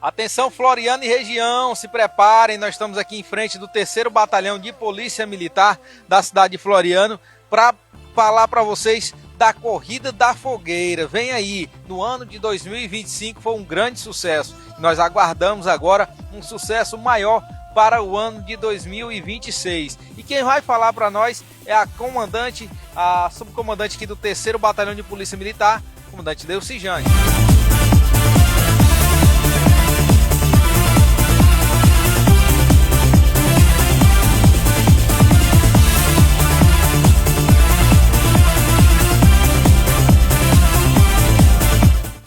Atenção Floriano e região, se preparem, nós estamos aqui em frente do 3º Batalhão de Polícia Militar da cidade de Floriano para falar para vocês da Corrida da Fogueira. Vem aí, no ano de 2025 foi um grande sucesso. Nós aguardamos agora um sucesso maior para o ano de 2026. E quem vai falar para nós é a comandante, a subcomandante aqui do 3º Batalhão de Polícia Militar, comandante Leucijane.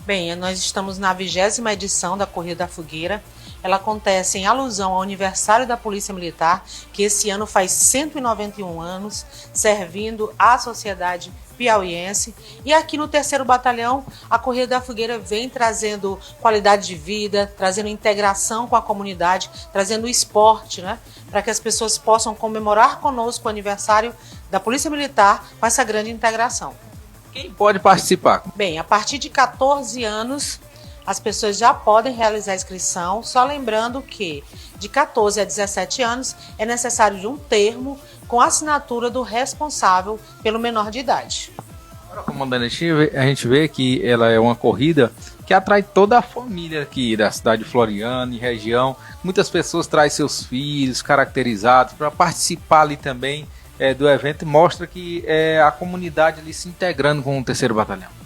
Bem, nós estamos na 20ª edição da Corrida da Fogueira. Ela acontece em alusão ao aniversário da Polícia Militar, que esse ano faz 191 anos, servindo à sociedade piauiense. E aqui no 3º Batalhão, a Corrida da Fogueira vem trazendo qualidade de vida, trazendo integração com a comunidade, trazendo esporte, né? Para que as pessoas possam comemorar conosco o aniversário da Polícia Militar com essa grande integração. Quem pode participar? Bem, a partir de 14 anos, as pessoas já podem realizar a inscrição, só lembrando que de 14 a 17 anos é necessário de um termo com assinatura do responsável pelo menor de idade. Agora, comandante, a gente vê que ela é uma corrida que atrai toda a família aqui da cidade de Floriano e região. Muitas pessoas trazem seus filhos caracterizados para participar ali também do evento, mostra que a comunidade ali se integrando com o 3º Batalhão.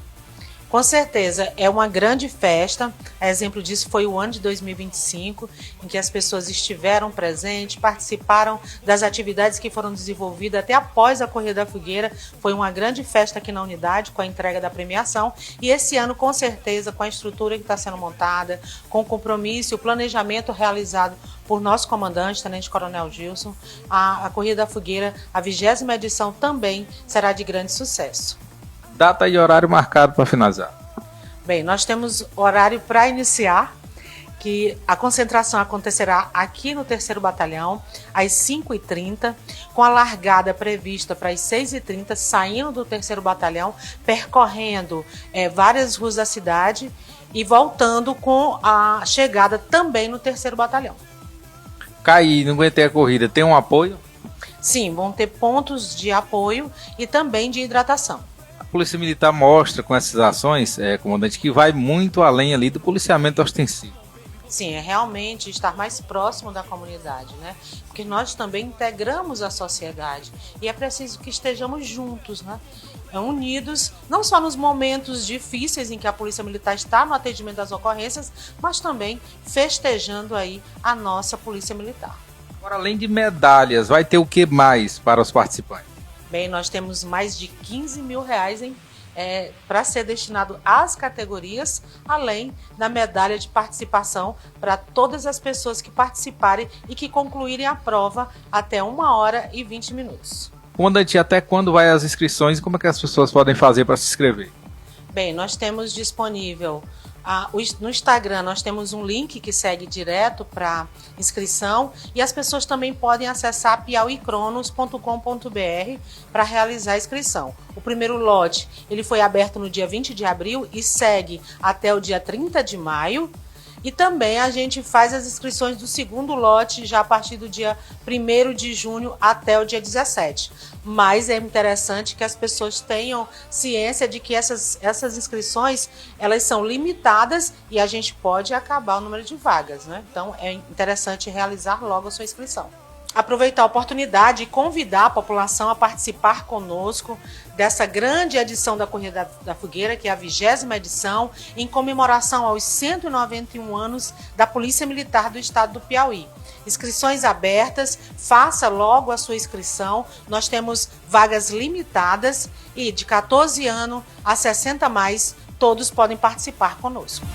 Com certeza, é uma grande festa. Exemplo disso foi o ano de 2025, em que as pessoas estiveram presentes, participaram das atividades que foram desenvolvidas até após a Corrida da Fogueira. Foi uma grande festa aqui na unidade, com a entrega da premiação. E esse ano, com certeza, com a estrutura que está sendo montada, com o compromisso e o planejamento realizado por nosso comandante, Tenente Coronel Gilson, a Corrida da Fogueira, a 20ª edição, também será de grande sucesso. Data e horário marcado para finalizar. Bem, nós temos horário para iniciar, que a concentração acontecerá aqui no 3º Batalhão, às 5h30, com a largada prevista para as 6h30, saindo do 3º Batalhão, percorrendo várias ruas da cidade e voltando com a chegada também no 3º Batalhão. Caí, não aguentei a corrida, tem um apoio? Sim, vão ter pontos de apoio e também de hidratação. A Polícia Militar mostra com essas ações, comandante, que vai muito além ali do policiamento ostensivo. Sim, é realmente estar mais próximo da comunidade, né? Porque nós também integramos a sociedade e é preciso que estejamos juntos, né? Unidos, não só nos momentos difíceis em que a Polícia Militar está no atendimento das ocorrências, mas também festejando aí a nossa Polícia Militar. Agora, além de medalhas, vai ter o que mais para os participantes? Bem, nós temos mais de R$15 mil para ser destinado às categorias, além da medalha de participação para todas as pessoas que participarem e que concluírem a prova até 1h20. Comandante, até quando vai as inscrições e como é que as pessoas podem fazer para se inscrever? Bem, nós temos disponível no Instagram, nós temos um link que segue direto para inscrição e as pessoas também podem acessar piauicronos.com.br para realizar a inscrição. O primeiro lote ele foi aberto no dia 20 de abril e segue até o dia 30 de maio. E também a gente faz as inscrições do segundo lote já a partir do dia 1º de junho até o dia 17. Mas é interessante que as pessoas tenham ciência de que essas inscrições elas são limitadas e a gente pode acabar o número de vagas, né? Então é interessante realizar logo a sua inscrição. Aproveitar a oportunidade e convidar a população a participar conosco dessa grande edição da Corrida da Fogueira, que é a 20ª edição, em comemoração aos 191 anos da Polícia Militar do Estado do Piauí. Inscrições abertas, faça logo a sua inscrição, nós temos vagas limitadas e de 14 anos a 60 mais, todos podem participar conosco.